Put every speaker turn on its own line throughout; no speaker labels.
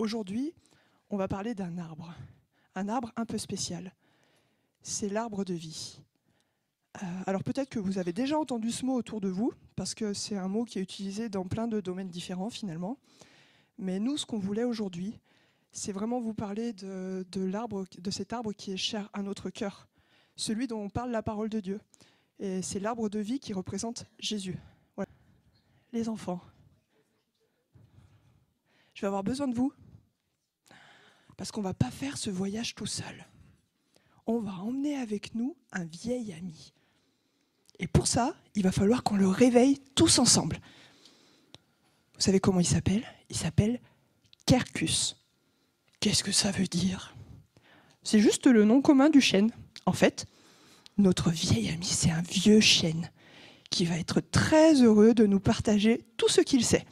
Aujourd'hui, on va parler d'un arbre un peu spécial. C'est l'arbre de vie. Alors peut-être que vous avez déjà entendu ce mot autour de vous, parce que c'est un mot qui est utilisé dans plein de domaines différents finalement. Mais nous, ce qu'on voulait aujourd'hui, c'est vraiment vous parler de cet arbre qui est cher à notre cœur, celui dont on parle la parole de Dieu. Et c'est l'arbre de vie qui représente Jésus. Voilà. Les enfants, je vais avoir besoin de vous, parce qu'on ne va pas faire ce voyage tout seul. On va emmener avec nous un vieil ami. Et pour ça, il va falloir qu'on le réveille tous ensemble. Vous savez comment il s'appelle ? Il s'appelle Quercus. Qu'est-ce que ça veut dire ? C'est juste le nom commun du chêne. En fait, notre vieil ami, c'est un vieux chêne qui va être très heureux de nous partager tout ce qu'il sait.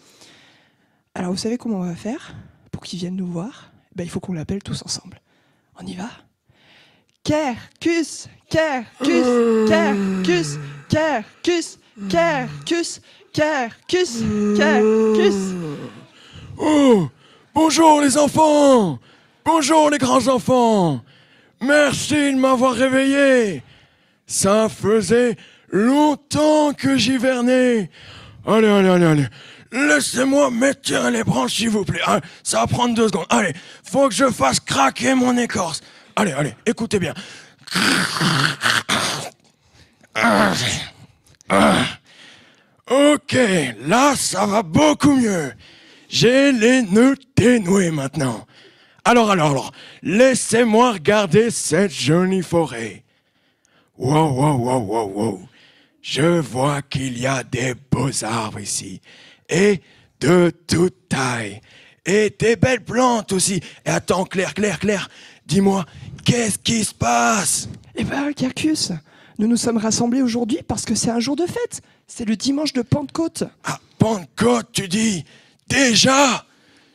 Alors, vous savez comment on va faire pour qu'il vienne nous voir ? Il faut qu'on l'appelle tous ensemble. On y va ? Quercus, Quercus, Quercus, Quercus, Quercus, Quercus, Quercus.
Oh, bonjour les enfants! Bonjour les grands enfants! Merci de m'avoir réveillé! Ça faisait longtemps que j'hivernais. Allez. Laissez-moi m'étirer les branches, s'il vous plaît. Allez, ça va prendre 2 secondes. Allez, faut que je fasse craquer mon écorce. Allez, écoutez bien. Ok, là, ça va beaucoup mieux. J'ai les nœuds dénoués maintenant. Alors, laissez-moi regarder cette jolie forêt. Wow. Je vois qu'il y a des beaux arbres ici. Et de toute taille. Et des belles plantes aussi. Et attends, Claire, dis-moi, qu'est-ce qui se passe ?
Quercus, nous nous sommes rassemblés aujourd'hui parce que c'est un jour de fête. C'est le dimanche de Pentecôte.
Ah, Pentecôte, tu dis ? Déjà ?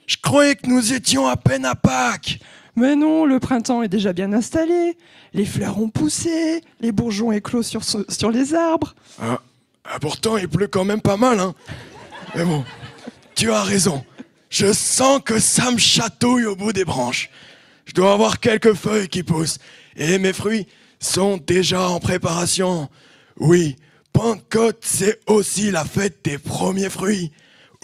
Je croyais que nous étions à peine à Pâques.
Mais non, le printemps est déjà bien installé. Les fleurs ont poussé, les bourgeons éclos sur les arbres.
Pourtant, il pleut quand même pas mal, hein. Mais bon, tu as raison. Je sens que ça me chatouille au bout des branches. Je dois avoir quelques feuilles qui poussent. Et mes fruits sont déjà en préparation. Oui, Pentecôte, c'est aussi la fête des premiers fruits.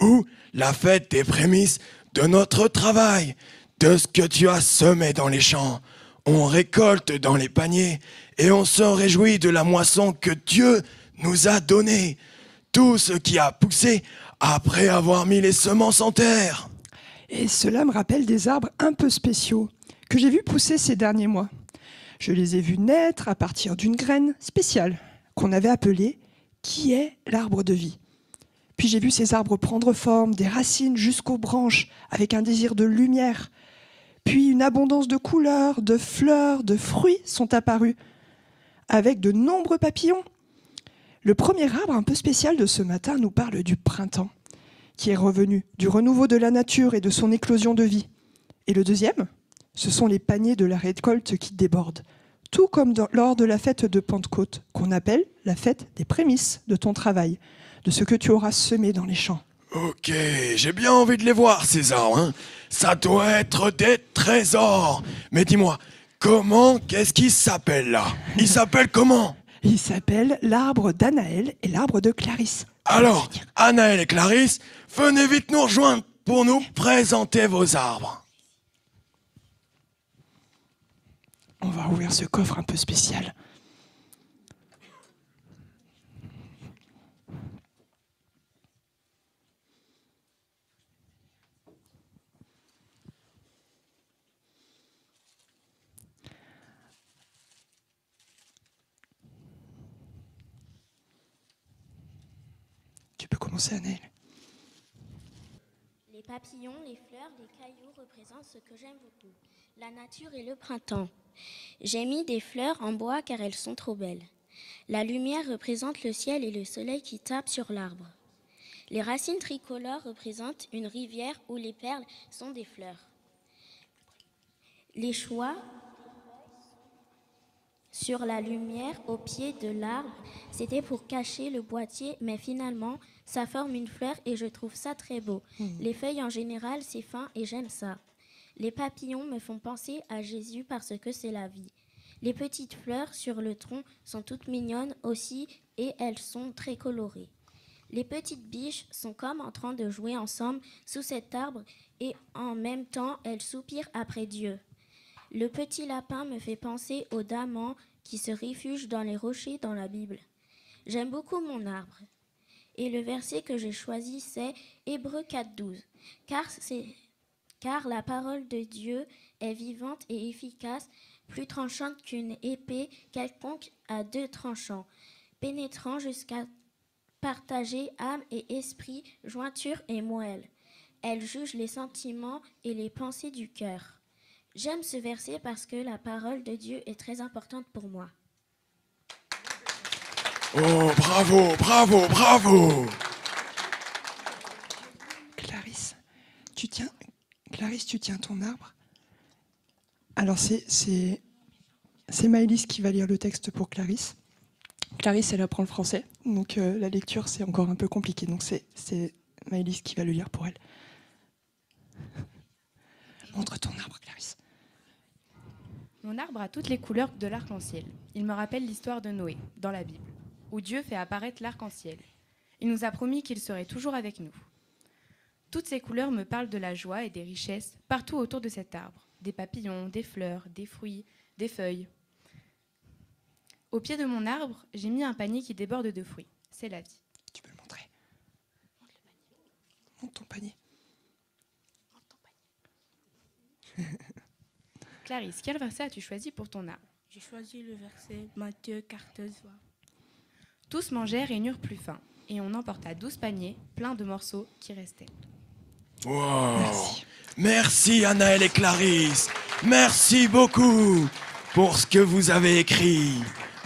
Ou la fête des prémices de notre travail. De ce que tu as semé dans les champs. On récolte dans les paniers. Et on se réjouit de la moisson que Dieu nous a donnée. Tout ce qui a poussé après avoir mis les semences en terre.
Et cela me rappelle des arbres un peu spéciaux que j'ai vus pousser ces derniers mois. Je les ai vus naître à partir d'une graine spéciale qu'on avait appelée « qui est l'arbre de vie ». Puis j'ai vu ces arbres prendre forme, des racines jusqu'aux branches, avec un désir de lumière. Puis une abondance de couleurs, de fleurs, de fruits sont apparus, avec de nombreux papillons. Le premier arbre un peu spécial de ce matin nous parle du printemps, qui est revenu, du renouveau de la nature et de son éclosion de vie. Et le deuxième, ce sont les paniers de la récolte qui débordent, tout comme lors de la fête de Pentecôte, qu'on appelle la fête des prémices de ton travail, de ce que tu auras semé dans les champs.
Ok, j'ai bien envie de les voir, ces arbres, hein. Ça doit être des trésors. Mais dis-moi, qu'est-ce qu'il s'appelle là ? Il s'appelle comment ?
Il s'appelle l'arbre d'Anaël et l'arbre de Clarisse.
Alors, Anaël et Clarisse, venez vite nous rejoindre pour nous présenter vos arbres.
On va ouvrir ce coffre un peu spécial. Tu peux commencer, Anaël.
Les papillons, les fleurs, les cailloux représentent ce que j'aime beaucoup, la nature et le printemps. J'ai mis des fleurs en bois car elles sont trop belles. La lumière représente le ciel et le soleil qui tapent sur l'arbre. Les racines tricolores représentent une rivière où les perles sont des fleurs. Les choix sur la lumière au pied de l'arbre, c'était pour cacher le boîtier, mais finalement, ça forme une fleur et je trouve ça très beau. Les feuilles en général, c'est fin et j'aime ça. Les papillons me font penser à Jésus parce que c'est la vie. Les petites fleurs sur le tronc sont toutes mignonnes aussi et elles sont très colorées. Les petites biches sont comme en train de jouer ensemble sous cet arbre et en même temps elles soupirent après Dieu. Le petit lapin me fait penser aux damans qui se réfugient dans les rochers dans la Bible. J'aime beaucoup mon arbre. Et le verset que j'ai choisi c'est Hébreux 4:12. Car la parole de Dieu est vivante et efficace, plus tranchante qu'une épée quelconque à 2 tranchants, pénétrant jusqu'à partager âme et esprit, jointure et moelle. Elle juge les sentiments et les pensées du cœur. J'aime ce verset parce que la parole de Dieu est très importante pour moi.
Oh, bravo, bravo, bravo!
Clarisse, tu tiens ton arbre. Alors c'est Maëlys qui va lire le texte pour Clarisse. Clarisse, elle apprend le français, donc la lecture c'est encore un peu compliqué. Donc c'est Maëlys qui va le lire pour elle. Montre ton arbre, Clarisse.
Mon arbre a toutes les couleurs de l'arc-en-ciel. Il me rappelle l'histoire de Noé, dans la Bible, où Dieu fait apparaître l'arc-en-ciel. Il nous a promis qu'il serait toujours avec nous. Toutes ces couleurs me parlent de la joie et des richesses partout autour de cet arbre. Des papillons, des fleurs, des fruits, des feuilles. Au pied de mon arbre, j'ai mis un panier qui déborde de fruits. C'est la vie.
Tu peux le montrer. Montre ton panier.
Clarisse, quel verset as-tu choisi pour ton arbre?
J'ai choisi le verset Matthieu 14.
Tous mangèrent et n'eurent plus faim, et on emporta 12 paniers pleins de morceaux qui restaient.
Wow.
Merci.
Merci Anaël et Clarisse. Merci beaucoup pour ce que vous avez écrit.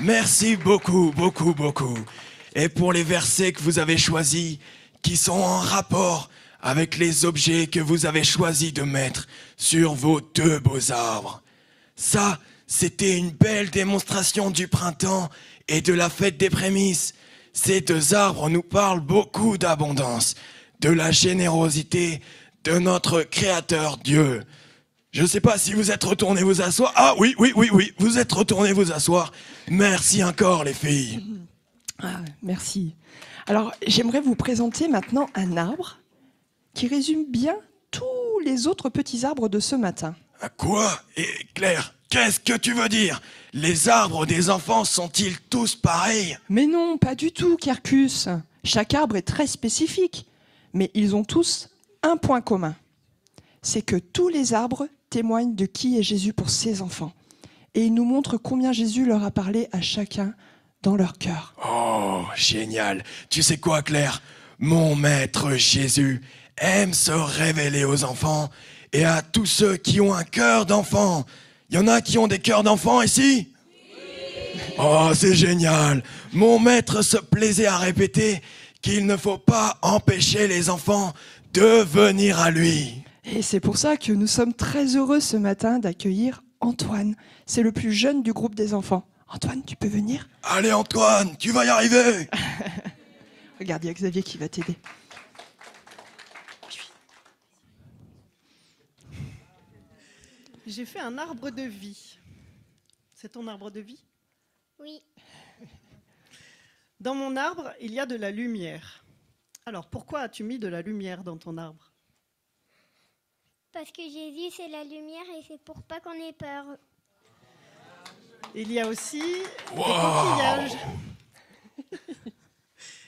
Merci beaucoup, beaucoup, beaucoup. Et pour les versets que vous avez choisis, qui sont en rapport avec les objets que vous avez choisi de mettre sur vos 2 beaux arbres. Ça, c'était une belle démonstration du printemps et de la fête des prémices. Ces 2 arbres nous parlent beaucoup d'abondance, de la générosité de notre Créateur Dieu. Je ne sais pas si vous êtes retournés vous asseoir. Ah oui, vous êtes retournés vous asseoir. Merci encore les filles.
Ah, merci. Alors, j'aimerais vous présenter maintenant un arbre qui résume bien tous les autres petits arbres de ce matin.
Quoi? Et Claire, qu'est-ce que tu veux dire? Les arbres des enfants sont-ils tous pareils?
Mais non, pas du tout, Quercus. Chaque arbre est très spécifique, mais ils ont tous un point commun. C'est que tous les arbres témoignent de qui est Jésus pour ses enfants. Et ils nous montrent combien Jésus leur a parlé à chacun dans leur cœur.
Oh, génial. Tu sais quoi, Claire? Mon maître Jésus aime se révéler aux enfants et à tous ceux qui ont un cœur d'enfant. Il y en a qui ont des cœurs d'enfant ici? Oui. Oh, c'est génial. Mon maître se plaisait à répéter qu'il ne faut pas empêcher les enfants de venir à lui.
Et c'est pour ça que nous sommes très heureux ce matin d'accueillir Antoine. C'est le plus jeune du groupe des enfants. Antoine, tu peux venir?
Allez Antoine, tu vas y arriver.
Regarde, il y a Xavier qui va t'aider.
J'ai fait un arbre de vie. C'est ton arbre de vie?
Oui.
Dans mon arbre, il y a de la lumière. Alors, pourquoi as-tu mis de la lumière dans ton arbre?
Parce que Jésus, c'est la lumière et c'est pour pas qu'on ait peur.
Il y a aussi des coquillages.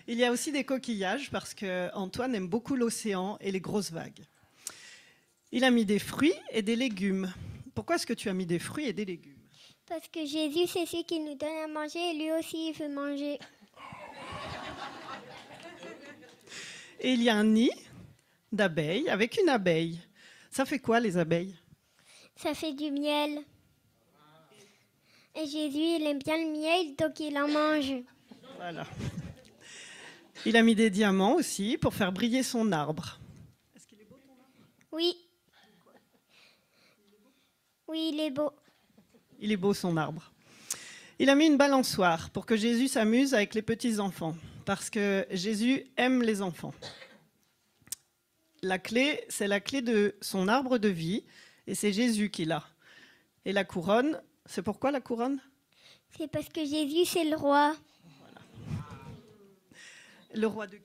Il y a aussi des coquillages parce que Antoine aime beaucoup l'océan et les grosses vagues. Il a mis des fruits et des légumes. Pourquoi est-ce que tu as mis des fruits et des légumes?
Parce que Jésus, c'est celui qui nous donne à manger et lui aussi, il veut manger.
Et il y a un nid d'abeilles avec une abeille. Ça fait quoi, les abeilles?
Ça fait du miel. Et Jésus, il aime bien le miel, donc il en mange.
Voilà. Il a mis des diamants aussi pour faire briller son arbre. Est-ce qu'il est beau, ton arbre?
Oui. Oui, il est beau.
Il est beau, son arbre. Il a mis une balançoire pour que Jésus s'amuse avec les petits-enfants, parce que Jésus aime les enfants. La clé, c'est la clé de son arbre de vie. Et c'est Jésus qui l'a. Et la couronne, c'est pourquoi la couronne?
C'est parce que Jésus, c'est le roi.
Le roi de qui?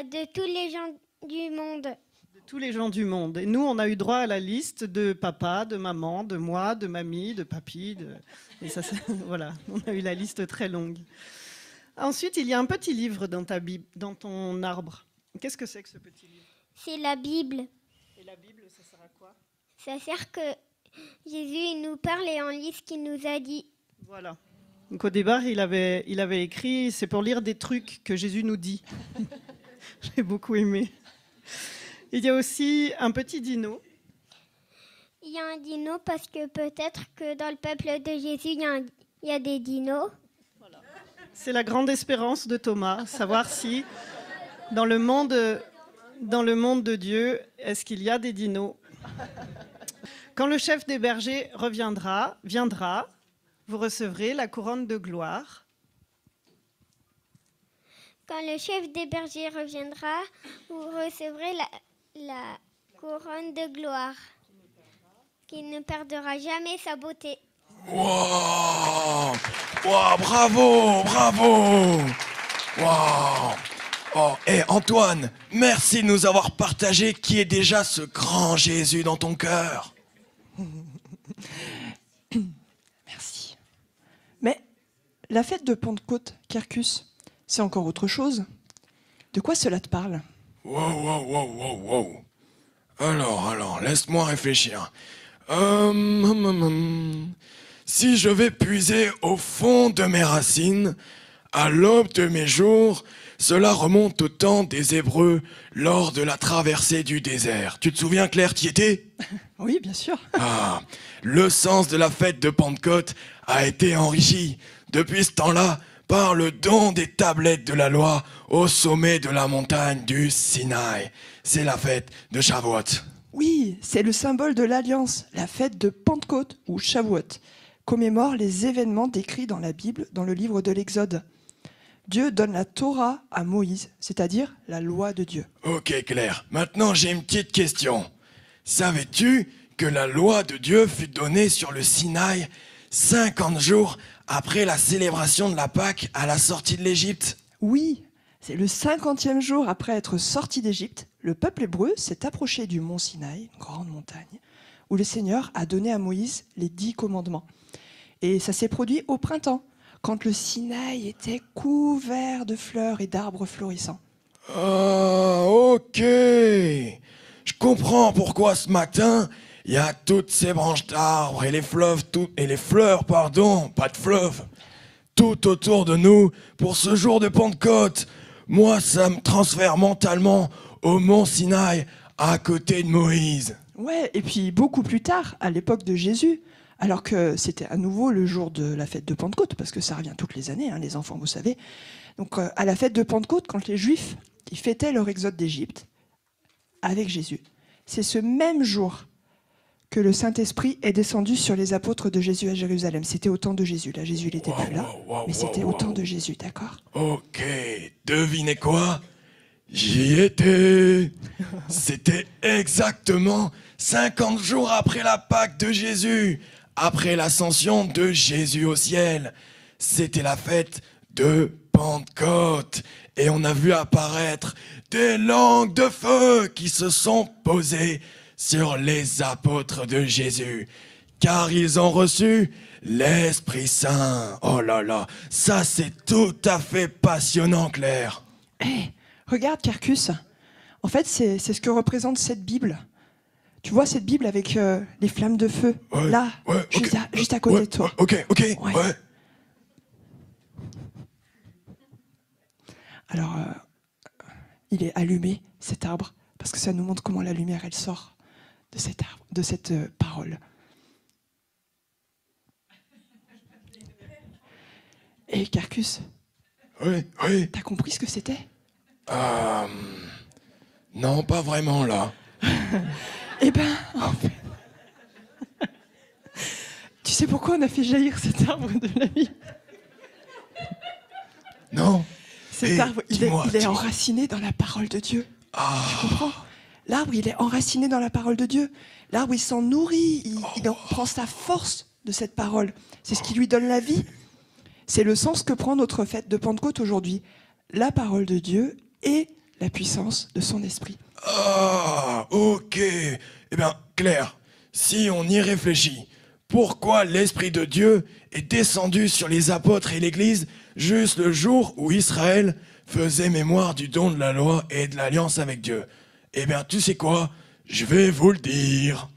De tous les gens du monde.
De tous les gens du monde. Et nous, on a eu droit à la liste de papa, de maman, de moi, de mamie, de papy. Et ça, voilà, on a eu la liste très longue. Ensuite, il y a un petit livre dans ta Bible, dans ton arbre. Qu'est-ce que c'est que ce petit livre?
C'est la Bible.
Et la Bible, ça sert à quoi?
Ça sert que Jésus il nous parle et on lit ce qu'il nous a dit.
Voilà. Donc au départ, il avait écrit, c'est pour lire des trucs que Jésus nous dit. J'ai beaucoup aimé. Il y a aussi un petit dino.
Il y a un dino parce que peut-être que dans le peuple de Jésus, il y a des dinos.
C'est la grande espérance de Thomas, savoir si dans le monde de Dieu, est-ce qu'il y a des dinos? Quand le chef des bergers viendra, vous recevrez la couronne de gloire.
Quand le chef des bergers reviendra, vous recevrez la couronne de gloire, qui ne perdra jamais sa beauté.
Wow! Wow, bravo, bravo! Wow! Oh, et Antoine, merci de nous avoir partagé qui est déjà ce grand Jésus dans ton cœur.
Merci. Mais la fête de Pentecôte, Quercus, c'est encore autre chose. De quoi cela te parle?
Wow. Alors, laisse-moi réfléchir. Si je vais puiser au fond de mes racines, à l'aube de mes jours, cela remonte au temps des Hébreux lors de la traversée du désert. Tu te souviens, Claire, t'y étais?
Oui, bien sûr.
Ah, le sens de la fête de Pentecôte a été enrichi depuis ce temps-là par le don des tablettes de la loi au sommet de la montagne du Sinaï. C'est la fête de Shavuot.
Oui, c'est le symbole de l'Alliance, la fête de Pentecôte ou Shavuot, commémore les événements décrits dans la Bible, dans le livre de l'Exode. Dieu donne la Torah à Moïse, c'est-à-dire la loi de Dieu.
Ok Claire, maintenant j'ai une petite question. Savais-tu que la loi de Dieu fut donnée sur le Sinaï 50 jours après la célébration de la Pâque à la sortie de l'Égypte?
Oui, c'est le 50e jour après être sorti d'Égypte, le peuple hébreu s'est approché du mont Sinaï, une grande montagne, où le Seigneur a donné à Moïse les 10 commandements. Et ça s'est produit au printemps, quand le Sinaï était couvert de fleurs et d'arbres florissants.
Ah, ok. Je comprends pourquoi ce matin, il y a toutes ces branches d'arbres et les fleuves, pas de fleuves, tout autour de nous pour ce jour de Pentecôte. Moi, ça me transfère mentalement au mont Sinaï, à côté de Moïse.
Ouais, et puis beaucoup plus tard, à l'époque de Jésus, alors que c'était à nouveau le jour de la fête de Pentecôte, parce que ça revient toutes les années, hein, les enfants, vous savez. Donc à la fête de Pentecôte, quand les Juifs ils fêtaient leur exode d'Égypte avec Jésus, c'est ce même jour que le Saint-Esprit est descendu sur les apôtres de Jésus à Jérusalem. C'était au temps de Jésus. Là, Jésus n'était plus là, mais c'était au temps de Jésus, d'accord?
Ok, devinez quoi? J'y étais. C'était exactement 50 jours après la Pâque de Jésus, après l'ascension de Jésus au ciel. C'était la fête de Pentecôte. Et on a vu apparaître des langues de feu qui se sont posées sur les apôtres de Jésus, car ils ont reçu l'Esprit Saint. Oh là là, ça c'est tout à fait passionnant, Claire.
Hey, regarde, Quercus. En fait, c'est ce que représente cette Bible. Tu vois cette Bible avec les flammes de feu,
Ouais,
là,
ouais,
juste à côté de toi.
Ok.
Ouais. Alors, il est allumé, cet arbre, parce que ça nous montre comment la lumière, elle sort de cet arbre, de cette parole. Et Quercus,
Oui.
t'as compris ce que c'était?
Non, pas vraiment là.
Eh ben, en fait... Tu sais pourquoi on a fait jaillir cet arbre de la vie?
Non.
Cet arbre, il est
dis-moi.
enraciné dans la parole de Dieu.
Ah.
Tu comprends? L'arbre, il est enraciné dans la parole de Dieu. L'arbre, il s'en nourrit, il en prend sa force de cette parole. C'est ce qui lui donne la vie. C'est le sens que prend notre fête de Pentecôte aujourd'hui. La parole de Dieu et la puissance de son esprit.
Ah, ok. Eh bien, Claire, si on y réfléchit, pourquoi l'Esprit de Dieu est descendu sur les apôtres et l'Église juste le jour où Israël faisait mémoire du don de la loi et de l'alliance avec Dieu? Eh bien, tu sais quoi? Je vais vous le dire.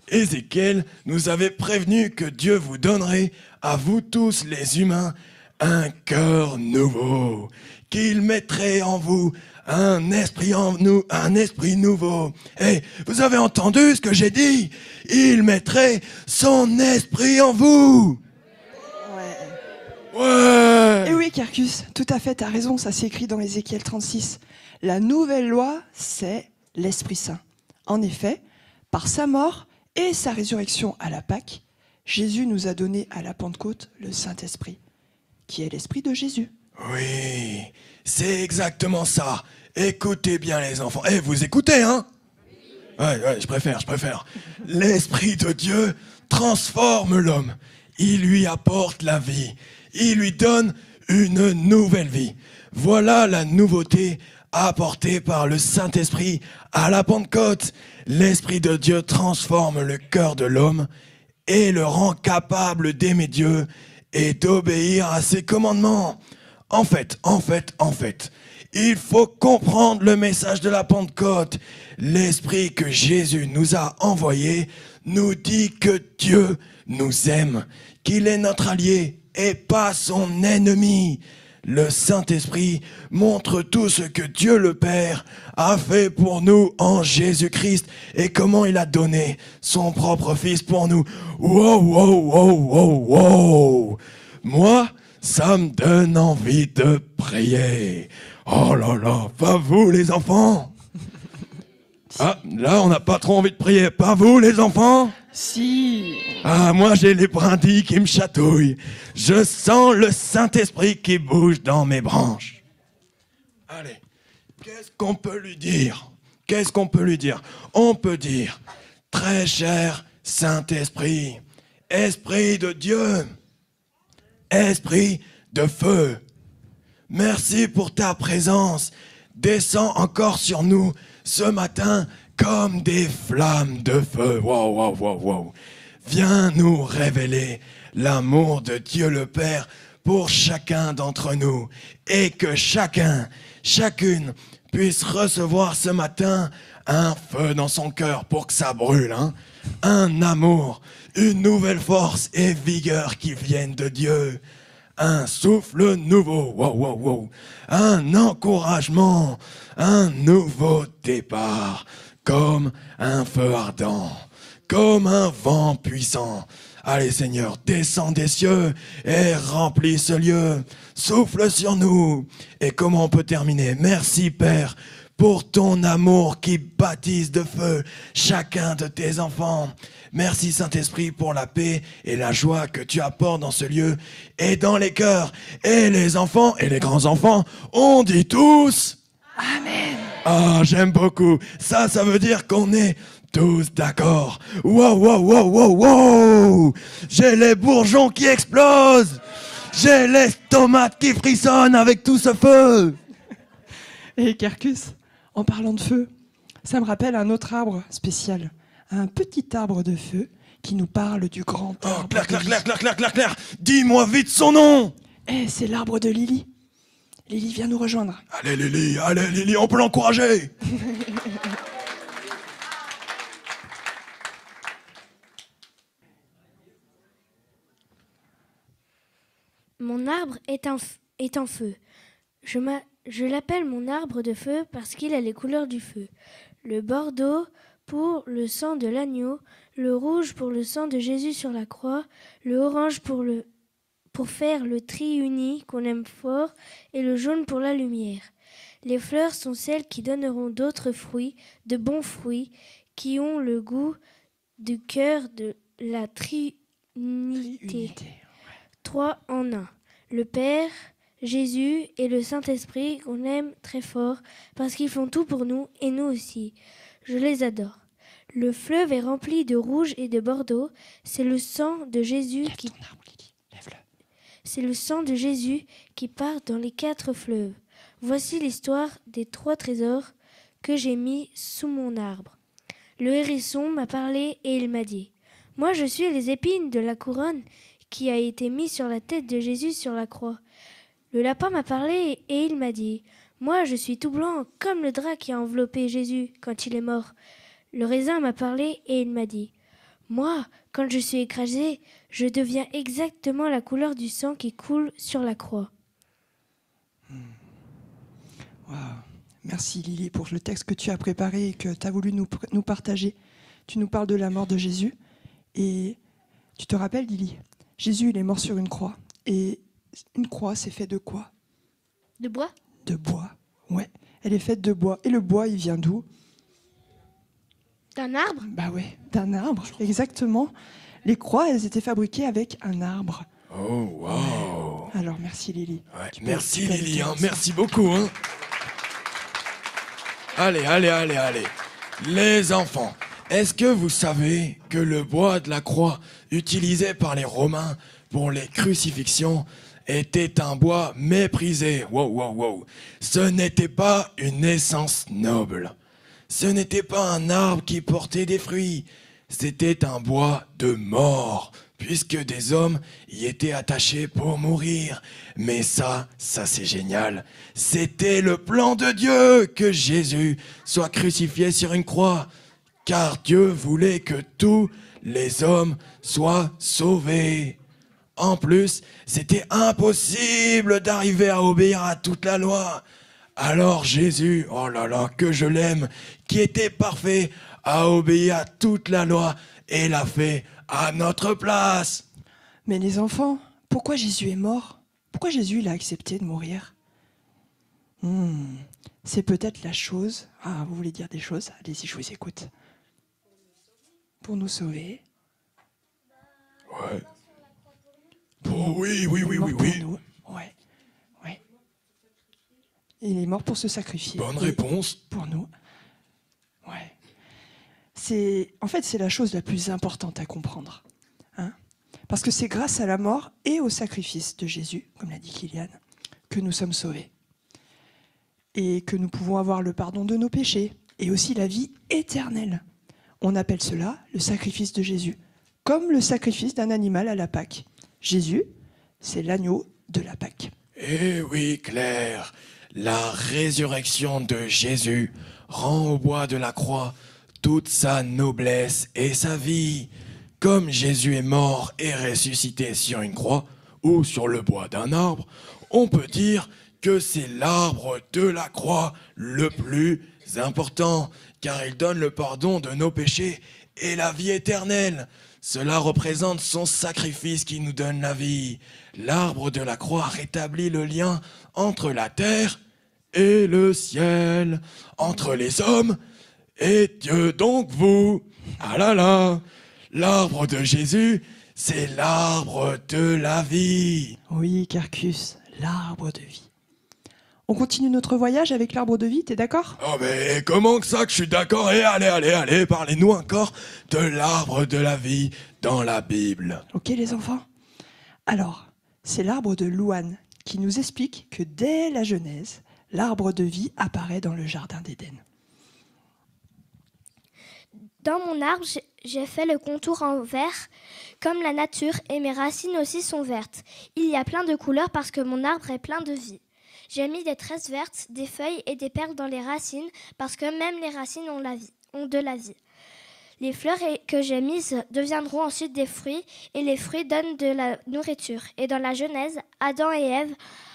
Ézéchiel nous avait prévenu que Dieu vous donnerait, à vous tous les humains, un cœur nouveau, qu'il mettrait en vous un esprit nouveau. Eh, vous avez entendu ce que j'ai dit? Il mettrait son esprit en vous. Ouais.
Et oui, Carcus, tout à fait, t'as raison, ça s'écrit dans Ézéchiel 36. La nouvelle loi, c'est l'Esprit Saint. En effet, par sa mort et sa résurrection à la Pâque, Jésus nous a donné à la Pentecôte le Saint-Esprit, qui est l'Esprit de Jésus.
Oui, c'est exactement ça. Écoutez bien les enfants. Eh, vous écoutez, hein? Ouais, je préfère. L'Esprit de Dieu transforme l'homme. Il lui apporte la vie. Il lui donne une nouvelle vie. Voilà la nouveauté apportée par le Saint-Esprit à la Pentecôte. L'Esprit de Dieu transforme le cœur de l'homme et le rend capable d'aimer Dieu et d'obéir à ses commandements. En fait, il faut comprendre le message de la Pentecôte. L'Esprit que Jésus nous a envoyé nous dit que Dieu nous aime, qu'il est notre allié et pas son ennemi. Le Saint-Esprit montre tout ce que Dieu le Père a fait pour nous en Jésus-Christ et comment il a donné son propre Fils pour nous. Wow. Moi, ça me donne envie de prier. Oh là là, pas vous les enfants? Ah, là on n'a pas trop envie de prier, pas vous les enfants?
Si.
Ah, moi j'ai les brindilles qui me chatouillent. Je sens le Saint-Esprit qui bouge dans mes branches. Allez, qu'est-ce qu'on peut lui dire? On peut dire, très cher Saint-Esprit, Esprit de Dieu, Esprit de feu, merci pour ta présence. Descends encore sur nous ce matin comme des flammes de feu. Wow. Viens nous révéler l'amour de Dieu le Père pour chacun d'entre nous et que chacune puisse recevoir ce matin un feu dans son cœur pour que ça brûle, hein? Un amour, une nouvelle force et vigueur qui viennent de Dieu. Un souffle nouveau, wow. Un encouragement, un nouveau départ, comme un feu ardent, comme un vent puissant. Allez Seigneur, descends des cieux et remplis ce lieu. Souffle sur nous. Et comment on peut terminer? Merci Père pour ton amour qui baptise de feu chacun de tes enfants. Merci Saint-Esprit pour la paix et la joie que tu apportes dans ce lieu et dans les cœurs. Et les enfants et les grands-enfants, on dit tous Amen. Ah, j'aime beaucoup. Ça veut dire qu'on est tous d'accord. Wow. J'ai les bourgeons qui explosent. J'ai l'estomac qui frissonne avec tout ce feu.
Et Carcus, en parlant de feu, ça me rappelle un autre arbre spécial. Un petit arbre de feu qui nous parle du grand arbre.
Claire, dis-moi vite son nom.
C'est l'arbre de Lily. Lily vient nous rejoindre.
Allez Lily, on peut l'encourager.
Mon arbre est en feu. Je l'appelle mon arbre de feu parce qu'il a les couleurs du feu. Le bordeaux pour le sang de l'agneau, le rouge pour le sang de Jésus sur la croix, le orange pour faire le tri uni qu'on aime fort et le jaune pour la lumière. Les fleurs sont celles qui donneront d'autres fruits, de bons fruits, qui ont le goût du cœur de la Trinité. 3 en 1. Le Père, Jésus et le Saint-Esprit qu'on aime très fort parce qu'ils font tout pour nous et nous aussi. Je les adore. Le fleuve est rempli de rouge et de bordeaux. C'est le sang de Jésus
Lève ton arbre, Lily. Lève-le.
C'est le sang de Jésus qui part dans les 4 fleuves. Voici l'histoire des 3 trésors que j'ai mis sous mon arbre. Le hérisson m'a parlé et il m'a dit « Moi je suis les épines de la couronne qui a été mise sur la tête de Jésus sur la croix. » Le lapin m'a parlé et il m'a dit « Moi je suis tout blanc comme le drap qui a enveloppé Jésus quand il est mort. » Le raisin m'a parlé et il m'a dit « Moi, quand je suis écrasé, je deviens exactement la couleur du sang qui coule sur la croix. »
Wow. Merci Lily pour le texte que tu as préparé et que tu as voulu nous partager. Tu nous parles de la mort de Jésus et tu te rappelles Lily, Jésus il est mort sur une croix et une croix c'est fait de quoi?
De bois?
De bois, ouais. Elle est faite de bois. Et le bois il vient d'où?
D'un arbre?
Bah ouais, d'un arbre, exactement. Les croix elles étaient fabriquées avec un arbre.
Oh, wow.
Alors merci Lily.
Ouais,
Tu peux-
merci
tu peux
Lily,
aller te
merci beaucoup. Allez. Les enfants, est-ce que vous savez que le bois de la croix utilisé par les Romains pour les crucifixions était un bois méprisé? Wow. Ce n'était pas une essence noble. Ce n'était pas un arbre qui portait des fruits. C'était un bois de mort, puisque des hommes y étaient attachés pour mourir. Mais ça c'est génial. C'était le plan de Dieu que Jésus soit crucifié sur une croix, car Dieu voulait que tous les hommes soient sauvés. En plus, c'était impossible d'arriver à obéir à toute la loi. Alors Jésus, oh là là, que je l'aime, qui était parfait, a obéi à toute la loi et l'a fait à notre place.
Mais les enfants, pourquoi Jésus est mort? Pourquoi Jésus il a accepté de mourir? C'est peut-être la chose... Ah, vous voulez dire des choses? Allez-y, je vous écoute. Pour nous sauver.
Ouais. Oui.
Il est mort pour nous. Ouais. Il est mort pour se sacrifier.
Bonne
Et
réponse.
pour nous. Ouais. En fait, c'est la chose la plus importante à comprendre. Hein? Parce que c'est grâce à la mort et au sacrifice de Jésus, comme l'a dit Kylian, que nous sommes sauvés. Et que nous pouvons avoir le pardon de nos péchés et aussi la vie éternelle. On appelle cela le sacrifice de Jésus, comme le sacrifice d'un animal à la Pâque. Jésus, c'est l'agneau de la Pâque.
Eh oui, Claire, la résurrection de Jésus rend au bois de la croix toute sa noblesse et sa vie. Comme Jésus est mort et ressuscité sur une croix ou sur le bois d'un arbre, on peut dire que c'est l'arbre de la croix le plus important, car il donne le pardon de nos péchés et la vie éternelle. Cela représente son sacrifice qui nous donne la vie. L'arbre de la croix rétablit le lien entre la terre et le ciel, entre les hommes et Dieu, donc vous. Ah là là, l'arbre de Jésus, c'est l'arbre de la vie.
Oui, Carcus, l'arbre de vie. On continue notre voyage avec l'arbre de vie, t'es d'accord?
Oh mais comment que ça que je suis d'accord? Et allez, parlez-nous encore de l'arbre de la vie dans la Bible.
Ok les enfants? Alors, c'est l'arbre de Louane qui nous explique que dès la Genèse, l'arbre de vie apparaît dans le jardin d'Éden.
Dans mon arbre, j'ai fait le contour en vert, comme la nature, et mes racines aussi sont vertes. Il y a plein de couleurs parce que mon arbre est plein de vie. J'ai mis des tresses vertes, des feuilles et des perles dans les racines parce que même les racines ont de la vie. Les fleurs que j'ai mises deviendront ensuite des fruits et les fruits donnent de la nourriture. Et dans la Genèse, Adam et Ève,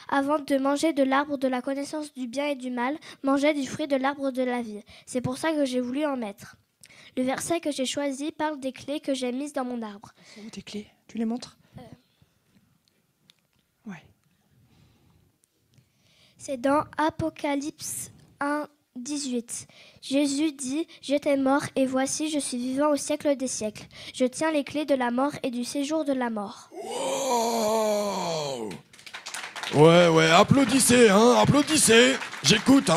avant de manger de l'arbre de la connaissance du bien et du mal, mangeaient du fruit de l'arbre de la vie. C'est pour ça que j'ai voulu en mettre. Le verset que j'ai choisi parle des clés que j'ai mises dans mon arbre.
C'est où tes clés? Tu les montres? Ouais.
C'est dans Apocalypse 1, 18. Jésus dit « J'étais mort et voici, je suis vivant au siècle des siècles. Je tiens les clés de la mort et du séjour de la mort. »
Wow. Ouais, applaudissez, applaudissez. J'écoute,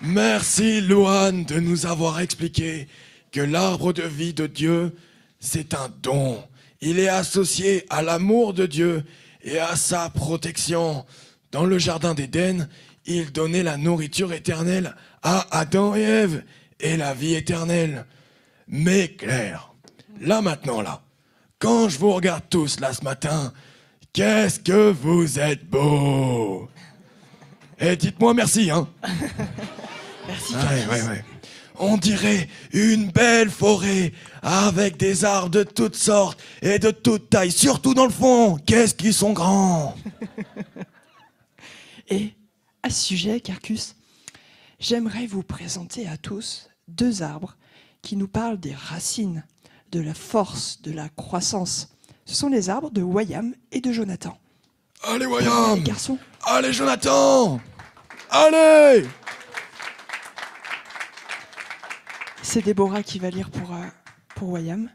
Merci Louane de nous avoir expliqué que l'arbre de vie de Dieu, c'est un don. Il est associé à l'amour de Dieu et à sa protection. Dans le jardin d'Éden, il donnait la nourriture éternelle à Adam et Ève et la vie éternelle. Mais Claire, là maintenant là, quand je vous regarde tous là ce matin, qu'est-ce que vous êtes beaux! Et dites-moi merci, hein.
Merci.
Ouais. On dirait une belle forêt avec des arbres de toutes sortes et de toutes tailles, surtout dans le fond. Qu'est-ce qu'ils sont grands!
Et à ce sujet, Carcus, j'aimerais vous présenter à tous 2 arbres qui nous parlent des racines, de la force, de la croissance. Ce sont les arbres de Wayam et de Jonathan.
Allez Wayam!
Les garçons.
Allez Jonathan! Allez!
C'est Déborah qui va lire pour Wayam.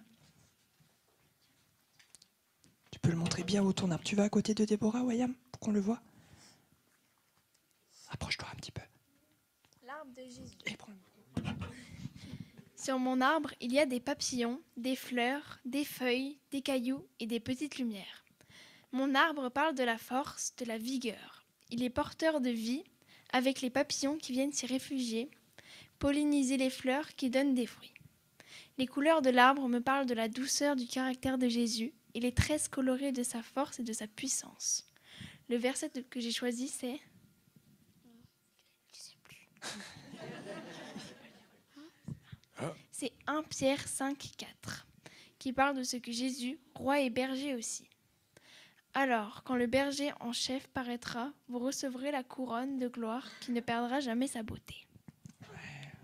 Tu peux le montrer bien où ton arbre. Tu vas à côté de Déborah, Wayam, pour qu'on le voit. Approche-toi un petit peu.
L'arbre de Jésus.
Et prends-le.
Sur mon arbre, il y a des papillons, des fleurs, des feuilles, des cailloux et des petites lumières. Mon arbre parle de la force, de la vigueur. Il est porteur de vie, avec les papillons qui viennent s'y réfugier, polliniser les fleurs qui donnent des fruits. Les couleurs de l'arbre me parlent de la douceur du caractère de Jésus et les tresses colorées de sa force et de sa puissance. Le verset que j'ai choisi, c'est... C'est 1 Pierre 5, 4, qui parle de ce que Jésus, roi et berger aussi. Alors, quand le berger en chef paraîtra, vous recevrez la couronne de gloire qui ne perdra jamais sa beauté.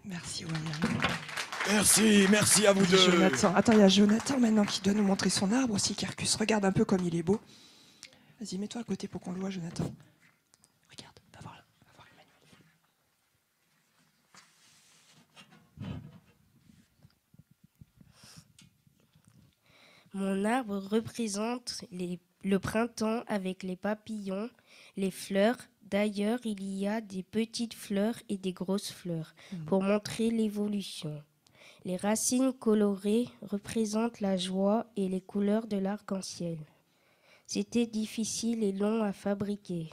Merci, Wayam.
Merci à vous deux.
Jonathan. Attends, il y a Jonathan maintenant qui doit nous montrer son arbre aussi, Carcus. Regarde un peu comme il est beau. Vas-y, mets-toi à côté pour qu'on le voit, Jonathan. Regarde, va voir Emmanuel.
Mon arbre représente le printemps avec les papillons, les fleurs. D'ailleurs, il y a des petites fleurs et des grosses fleurs pour montrer l'évolution. Les racines colorées représentent la joie et les couleurs de l'arc-en-ciel. C'était difficile et long à fabriquer.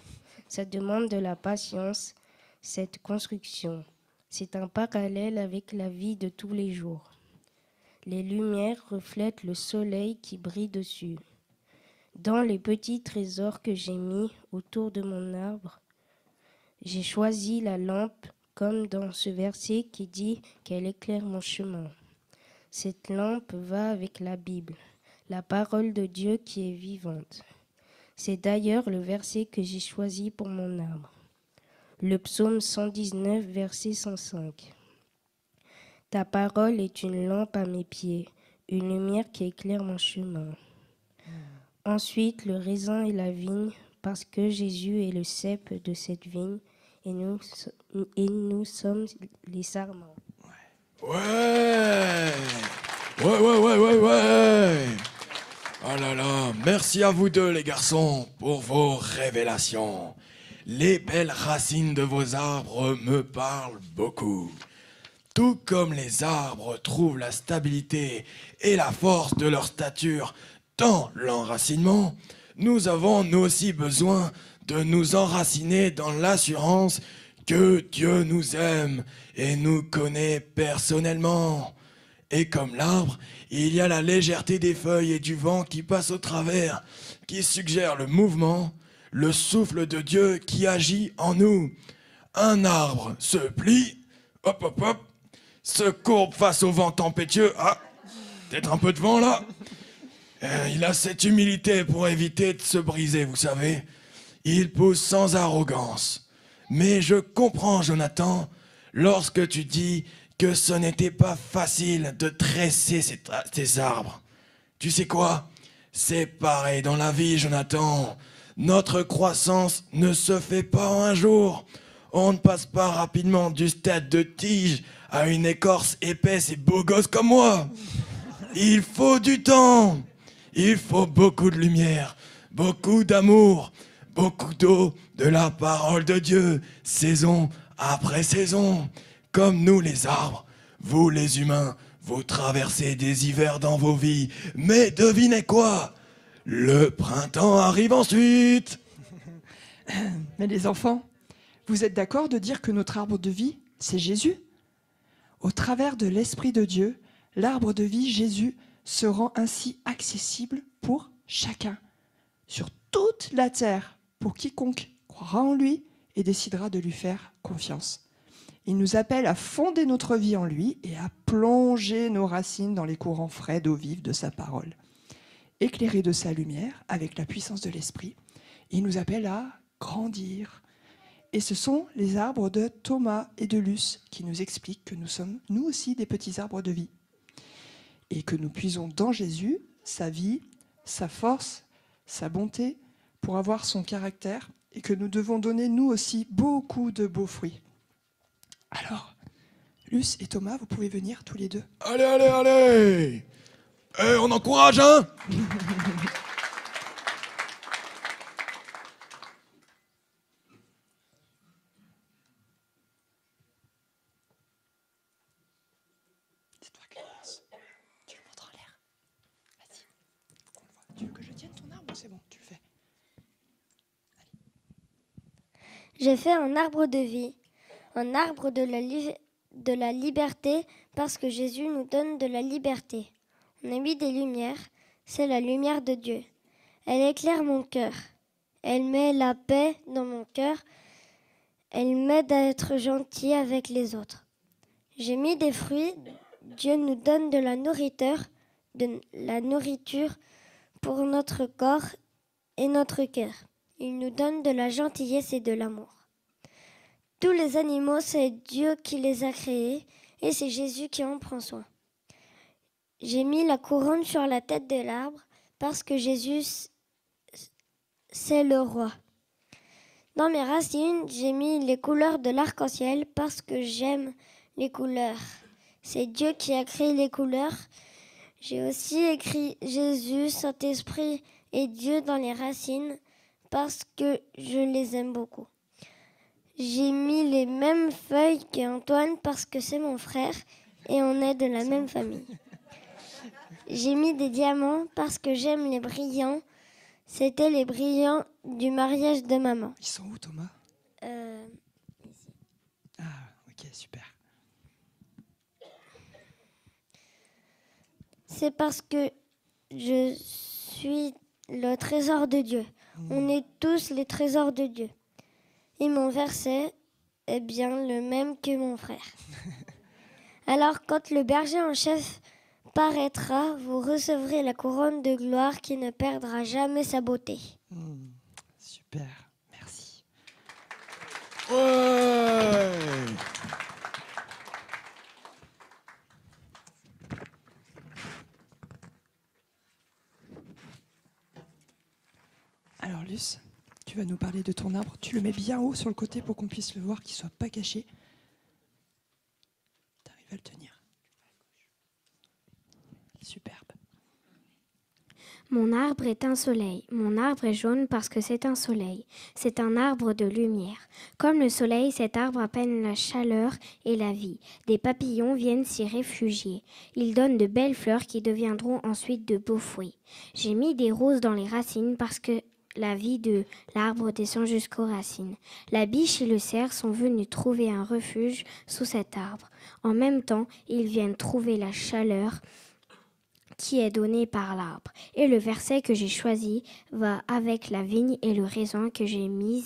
Ça demande de la patience, cette construction. C'est un parallèle avec la vie de tous les jours. Les lumières reflètent le soleil qui brille dessus. Dans les petits trésors que j'ai mis autour de mon arbre, j'ai choisi la lampe comme dans ce verset qui dit qu'elle éclaire mon chemin. Cette lampe va avec la Bible, la parole de Dieu qui est vivante. C'est d'ailleurs le verset que j'ai choisi pour mon arbre. Le psaume 119, verset 105. Ta parole est une lampe à mes pieds, une lumière qui éclaire mon chemin. Ensuite, le raisin et la vigne, parce que Jésus est le cep de cette vigne, et nous sommes les sarments.
Ouais. Oh là là, merci à vous deux les garçons pour vos révélations. Les belles racines de vos arbres me parlent beaucoup. Tout comme les arbres trouvent la stabilité et la force de leur stature dans l'enracinement, nous avons nous aussi besoin de nous enraciner dans l'assurance que Dieu nous aime et nous connaît personnellement. Et comme l'arbre, il y a la légèreté des feuilles et du vent qui passe au travers, qui suggère le mouvement, le souffle de Dieu qui agit en nous. Un arbre se plie, hop hop hop, se courbe face au vent tempétueux. Ah, peut-être un peu de vent là. Il a cette humilité pour éviter de se briser, vous savez. Il pousse sans arrogance. Mais je comprends, Jonathan, lorsque tu dis que ce n'était pas facile de tresser ces arbres. Tu sais quoi? C'est pareil dans la vie, Jonathan. Notre croissance ne se fait pas en un jour. On ne passe pas rapidement du stade de tige à une écorce épaisse et beau gosse comme moi. Il faut du temps. Il faut beaucoup de lumière, beaucoup d'amour, beaucoup d'eau, de la parole de Dieu, saison après saison. Comme nous les arbres, vous les humains, vous traversez des hivers dans vos vies. Mais devinez quoi? Le printemps arrive ensuite.
Mais les enfants, vous êtes d'accord de dire que notre arbre de vie, c'est Jésus? Au travers de l'Esprit de Dieu, l'arbre de vie, Jésus, se rend ainsi accessible pour chacun, sur toute la terre, pour quiconque croira en lui et décidera de lui faire confiance. Il nous appelle à fonder notre vie en lui et à plonger nos racines dans les courants frais d'eau vive de sa parole. Éclairés de sa lumière, avec la puissance de l'Esprit, il nous appelle à grandir. Et ce sont les arbres de Thomas et de Luce qui nous expliquent que nous sommes, nous aussi, des petits arbres de vie. Et que nous puisons dans Jésus sa vie, sa force, sa bonté, pour avoir son caractère, et que nous devons donner, nous aussi, beaucoup de beaux fruits. Alors, Luce et Thomas, vous pouvez venir tous les deux.
Allez, allez, allez! Eh, on encourage, hein?
C'est toi qui commences. Tu le montres en l'air. Vas-y. On le voit. Tu veux que je tienne ton arbre? C'est bon, tu le fais.
J'ai fait un arbre de vie, un arbre de la liberté, parce que Jésus nous donne de la liberté. On a mis des lumières, c'est la lumière de Dieu. Elle éclaire mon cœur. Elle met la paix dans mon cœur. Elle m'aide à être gentil avec les autres. J'ai mis des fruits. Dieu nous donne de la nourriture pour notre corps et notre cœur. Il nous donne de la gentillesse et de l'amour. Tous les animaux, c'est Dieu qui les a créés et c'est Jésus qui en prend soin. J'ai mis la couronne sur la tête de l'arbre parce que Jésus, c'est le roi. Dans mes racines, j'ai mis les couleurs de l'arc-en-ciel parce que j'aime les couleurs. C'est Dieu qui a créé les couleurs. J'ai aussi écrit Jésus, Saint-Esprit et Dieu dans les racines parce que je les aime beaucoup. J'ai mis les mêmes feuilles qu'Antoine parce que c'est mon frère et on est de la même famille. J'ai mis des diamants parce que j'aime les brillants. C'était les brillants du mariage de maman.
Ils sont où, Thomas?
Ici.
Ah, ok, super.
C'est parce que je suis le trésor de Dieu. On est tous les trésors de Dieu. Et mon verset est bien le même que mon frère. Alors, quand le berger en chef paraîtra, vous recevrez la couronne de gloire qui ne perdra jamais sa beauté.
Super, merci.
Ouais!
Alors, Luce, tu vas nous parler de ton arbre. Tu le mets bien haut sur le côté pour qu'on puisse le voir, qu'il ne soit pas caché. Tu arrives à le tenir. Superbe.
Mon arbre est un soleil. Mon arbre est jaune parce que c'est un soleil. C'est un arbre de lumière. Comme le soleil, cet arbre appelle la chaleur et la vie. Des papillons viennent s'y réfugier. Ils donnent de belles fleurs qui deviendront ensuite de beaux fruits. J'ai mis des roses dans les racines parce que la vie de l'arbre descend jusqu'aux racines. La biche et le cerf sont venus trouver un refuge sous cet arbre. En même temps, ils viennent trouver la chaleur qui est donnée par l'arbre. Et le verset que j'ai choisi va avec la vigne et le raisin que j'ai mis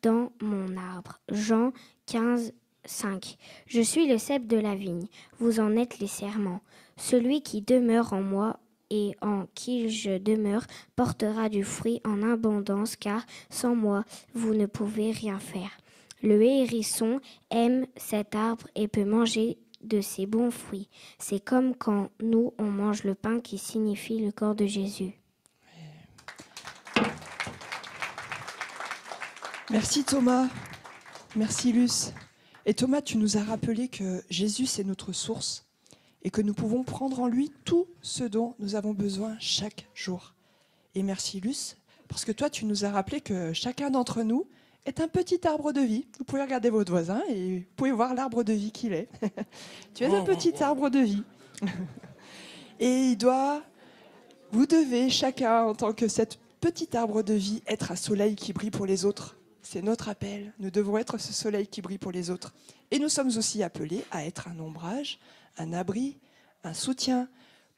dans mon arbre. Jean 15, 5. Je suis le cep de la vigne, vous en êtes les serments. Celui qui demeure en moi et en qui je demeure portera du fruit en abondance, car sans moi, vous ne pouvez rien faire. Le hérisson aime cet arbre et peut manger de ses bons fruits. C'est comme quand nous, on mange le pain qui signifie le corps de Jésus.
Merci Thomas. Merci Luce. Et Thomas, tu nous as rappelé que Jésus, c'est notre source et que nous pouvons prendre en lui tout ce dont nous avons besoin chaque jour. Et merci Luce, parce que toi, tu nous as rappelé que chacun d'entre nous est un petit arbre de vie. Vous pouvez regarder votre voisin et vous pouvez voir l'arbre de vie qu'il est. Tu es un petit arbre de vie. Et vous devez chacun, en tant que cet petit arbre de vie, être un soleil qui brille pour les autres. C'est notre appel. Nous devons être ce soleil qui brille pour les autres. Et nous sommes aussi appelés à être un ombrage, un abri, un soutien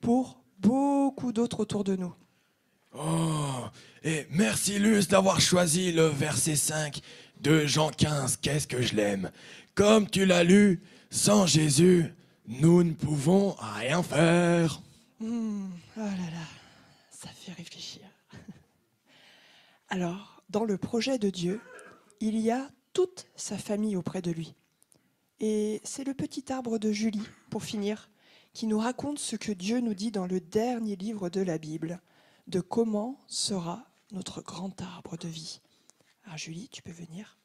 pour beaucoup d'autres autour de nous.
Oh, et merci Luce d'avoir choisi le verset 5 de Jean 15, qu'est-ce que je l'aime. Comme tu l'as lu, sans Jésus, nous ne pouvons rien faire.
Oh là là, ça fait réfléchir. Alors, dans le projet de Dieu, il y a toute sa famille auprès de lui. Et c'est le petit arbre de Julie, pour finir, qui nous raconte ce que Dieu nous dit dans le dernier livre de la Bible, de comment sera notre grand arbre de vie. Alors Julie, tu peux venir.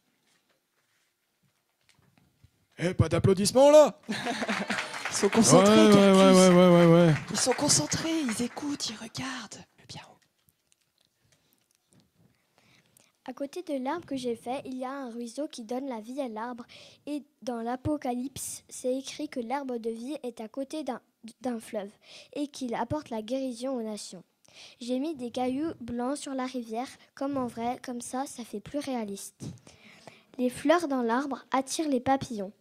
Pas d'applaudissements là.
Ils sont concentrés.
Ouais.
Ils sont concentrés, ils écoutent, ils regardent. Bien.
À côté de l'arbre que j'ai fait, il y a un ruisseau qui donne la vie à l'arbre. Et dans l'Apocalypse, c'est écrit que l'arbre de vie est à côté d'un fleuve et qu'il apporte la guérison aux nations. J'ai mis des cailloux blancs sur la rivière, comme en vrai, comme ça fait plus réaliste. Les fleurs dans l'arbre attirent les papillons.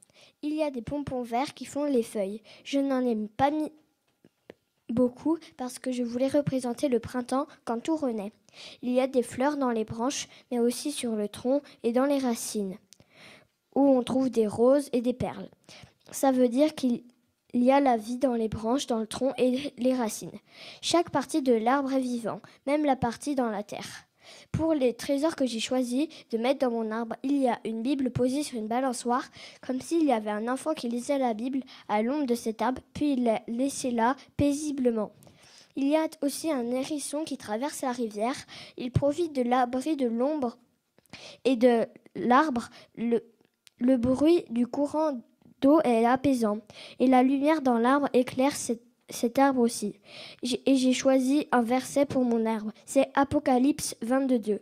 Il y a des pompons verts qui font les feuilles. Je n'en ai pas mis beaucoup parce que je voulais représenter le printemps quand tout renaît. Il y a des fleurs dans les branches, mais aussi sur le tronc et dans les racines, où on trouve des roses et des perles. Ça veut dire qu'il y a la vie dans les branches, dans le tronc et les racines. Chaque partie de l'arbre est vivant, même la partie dans la terre. Pour les trésors que j'ai choisi de mettre dans mon arbre, il y a une Bible posée sur une balançoire, comme s'il y avait un enfant qui lisait la Bible à l'ombre de cet arbre, puis il l'a laissé là, paisiblement. Il y a aussi un hérisson qui traverse la rivière. Il profite de l'abri de l'ombre et de l'arbre. Le bruit du courant d'eau est apaisant, et la lumière dans l'arbre éclaire cet arbre aussi. Et j'ai choisi un verset pour mon arbre. C'est Apocalypse 22.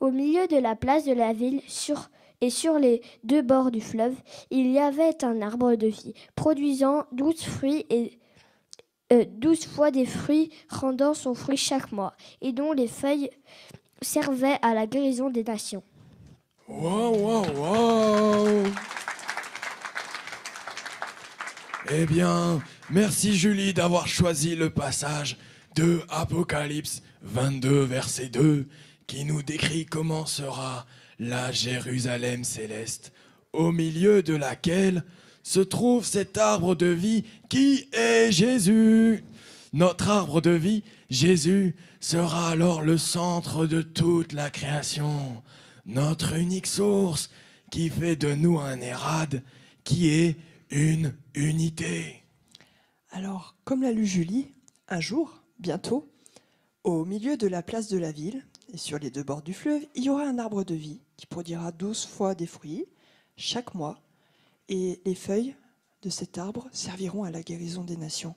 Au milieu de la place de la ville, sur les deux bords du fleuve, il y avait un arbre de vie, produisant 12 fruits et 12 fois des fruits, rendant son fruit chaque mois, et dont les feuilles servaient à la guérison des nations.
Wow. Eh bien, merci Julie d'avoir choisi le passage de Apocalypse 22, verset 2, qui nous décrit comment sera la Jérusalem céleste, au milieu de laquelle se trouve cet arbre de vie qui est Jésus. Notre arbre de vie, Jésus, sera alors le centre de toute la création, notre unique source qui fait de nous un érade qui est une unité.
Alors, comme l'a lu Julie, un jour, bientôt, au milieu de la place de la ville et sur les deux bords du fleuve, il y aura un arbre de vie qui produira 12 fois des fruits chaque mois. Et les feuilles de cet arbre serviront à la guérison des nations.